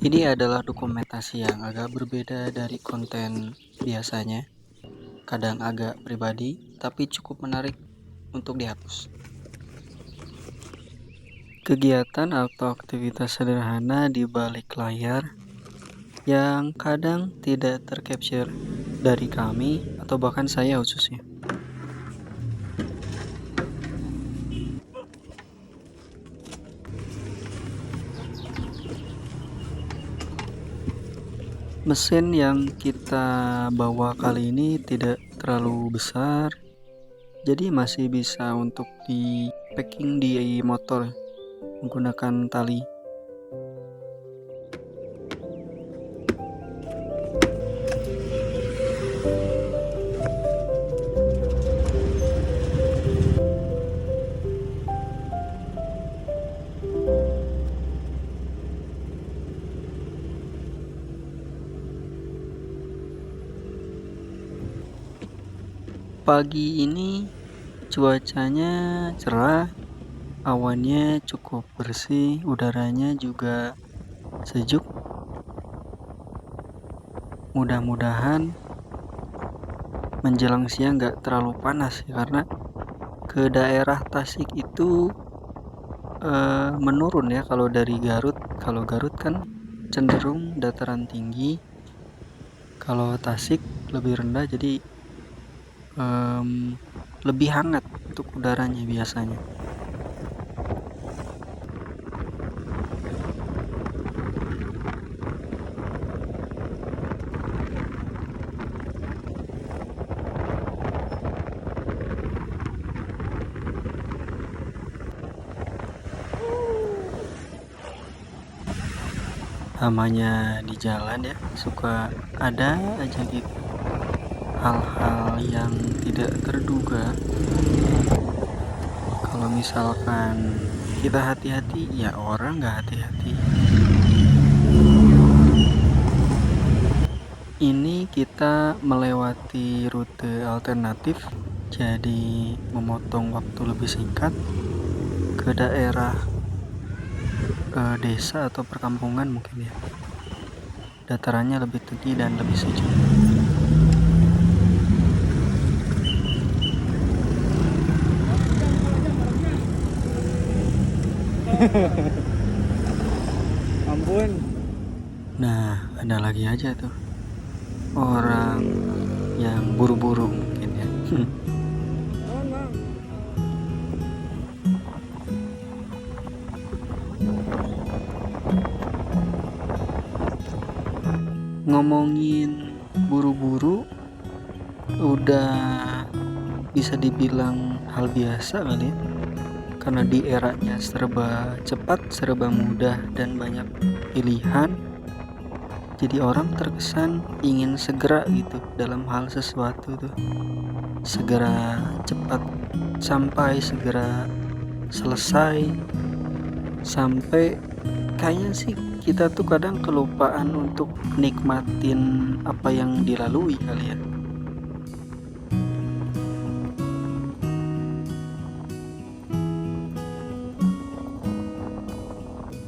Ini adalah dokumentasi yang agak berbeda dari konten biasanya, kadang agak pribadi, tapi cukup menarik untuk dihapus. Kegiatan atau aktivitas sederhana di balik layar yang kadang tidak tercapture dari kami atau bahkan saya khususnya. Mesin yang kita bawa kali ini tidak terlalu besar, jadi masih bisa untuk di packing di motor menggunakan tali. Pagi ini cuacanya cerah, awannya cukup bersih, udaranya juga sejuk. Mudah-mudahan menjelang siang nggak terlalu panas ya, karena ke daerah Tasik itu menurun ya kalau dari Garut. Kalau Garut kan cenderung dataran tinggi, kalau Tasik lebih rendah, jadi lebih hangat untuk udaranya biasanya. Namanya di jalan ya, suka ada aja gitu hal-hal yang tidak terduga. Kalau misalkan kita hati-hati, ya orang nggak hati-hati. Ini kita melewati rute alternatif, jadi memotong waktu lebih singkat ke daerah desa atau perkampungan mungkin ya. Datarannya lebih tinggi dan lebih sejuk. Ampun. Nah, ada lagi aja tuh orang yang buru-buru mungkin ya. Ngomongin buru-buru udah bisa dibilang hal biasa kali ya, karena di eranya serba cepat, serba mudah, dan banyak pilihan, jadi orang terkesan ingin segera gitu dalam hal sesuatu tuh, segera cepat sampai, segera selesai, sampai kayaknya sih kita tuh kadang kelupaan untuk nikmatin apa yang dilalui kali ya.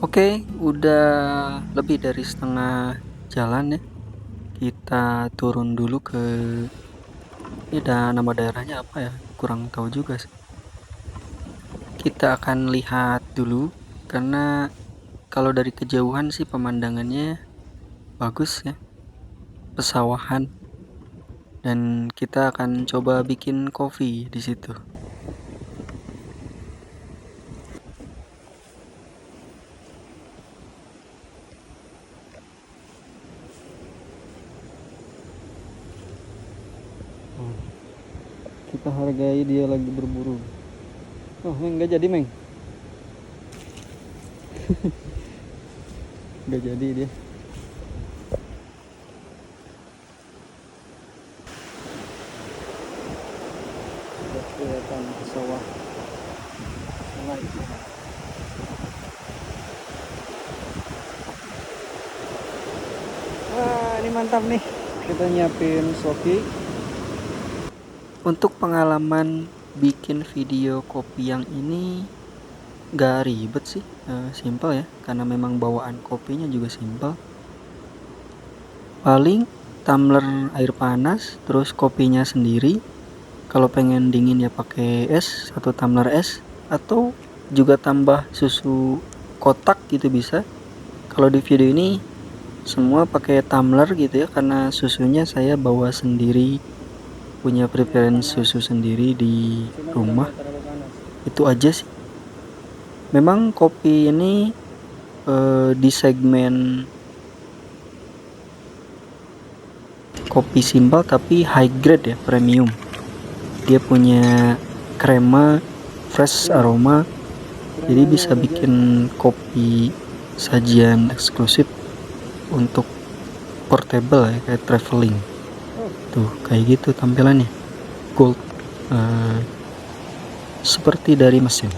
Oke, udah lebih dari setengah jalan ya. Kita turun dulu ke, ini nama daerahnya apa ya? Kurang tahu juga sih. Kita akan lihat dulu, karena kalau dari kejauhan sih pemandangannya bagus ya, pesawahan, dan kita akan coba bikin kopi di situ. Kita hargai dia lagi berburu. Oh, Meng, nggak jadi, Meng. Nggak jadi dia. Udah kelihatan ke sawah. Wah, ini mantap nih. Kita nyiapin Soki. Untuk pengalaman bikin video kopi yang ini gak ribet sih, simple ya, karena memang bawaan kopinya juga simple. Paling tumbler air panas, terus kopinya sendiri. Kalau pengen dingin ya pakai es, 1 tumbler es, atau juga tambah susu kotak gitu bisa. Kalau di video ini semua pakai tumbler gitu ya, karena susunya saya bawa sendiri, punya preference susu sendiri di rumah. Itu aja sih. Memang kopi ini di segmen kopi simpel tapi high grade ya, premium. Dia punya krema, fresh aroma, jadi bisa bikin kopi sajian eksklusif untuk portable ya, kayak traveling. Tuh kayak gitu tampilannya, gold, seperti dari mesin.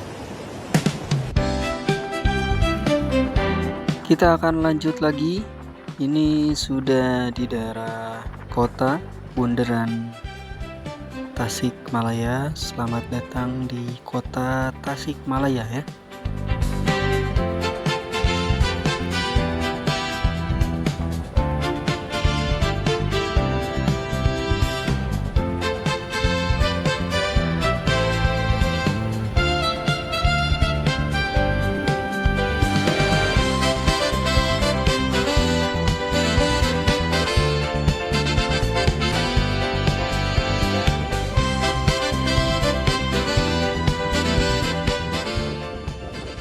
Kita akan lanjut lagi. Ini sudah di daerah kota bundaran Tasikmalaya. Selamat datang di kota Tasikmalaya ya.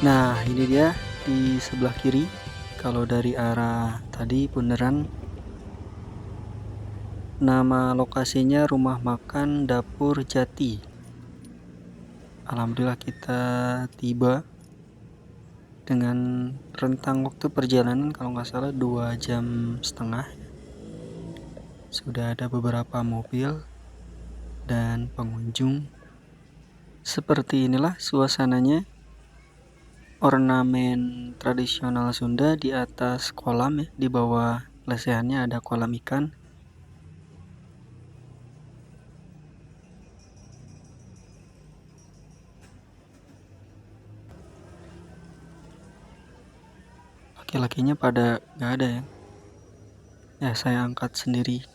Nah, ini dia di sebelah kiri. Kalau dari arah tadi bundaran, nama lokasinya Rumah Makan Dapur Jati. Alhamdulillah kita tiba dengan rentang waktu perjalanan kalau nggak salah 2,5 jam. Sudah ada beberapa mobil dan pengunjung. Seperti inilah suasananya. Ornamen tradisional Sunda di atas kolam ya, di bawah lesehannya ada kolam ikan. Laki-lakinya pada nggak ada ya. Ya saya angkat sendiri.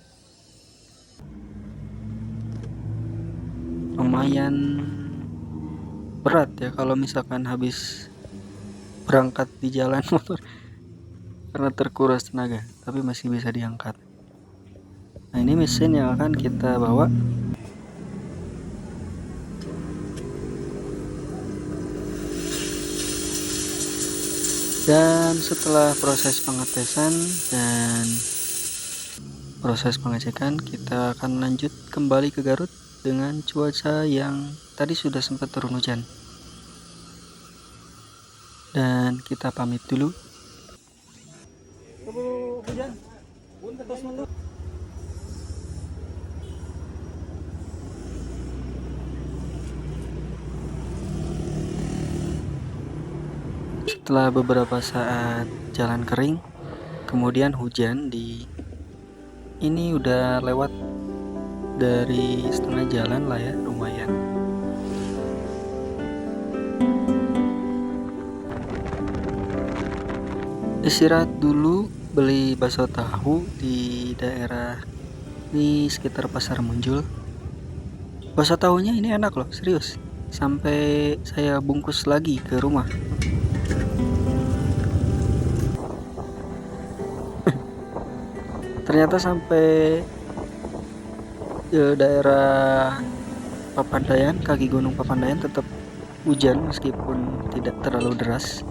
Lumayan berat ya kalau misalkan habis berangkat di jalan motor karena terkuras tenaga, tapi masih bisa diangkat. Nah, ini mesin yang akan kita bawa. Dan setelah proses pengetesan dan proses pengecekan, kita akan lanjut kembali ke Garut dengan cuaca yang tadi sudah sempat turun hujan. Dan kita pamit dulu. Setelah beberapa saat jalan kering, kemudian hujan ini udah lewat dari setengah jalan lah ya, lumayan. Istirahat dulu, beli bakso tahu di daerah di sekitar Pasar Muncul. Bakso tahunya ini enak loh, serius. Sampai saya bungkus lagi ke rumah. Ternyata sampai daerah Papandayan, kaki Gunung Papandayan tetap hujan meskipun tidak terlalu deras.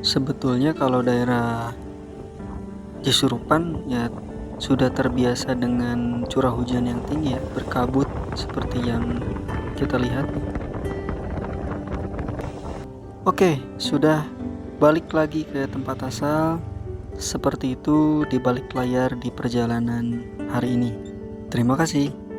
Sebetulnya kalau daerah Cisurupan ya sudah terbiasa dengan curah hujan yang tinggi ya, berkabut seperti yang kita lihat. Oke, sudah balik lagi ke tempat asal. Seperti itu di balik layar di perjalanan hari ini. Terima kasih.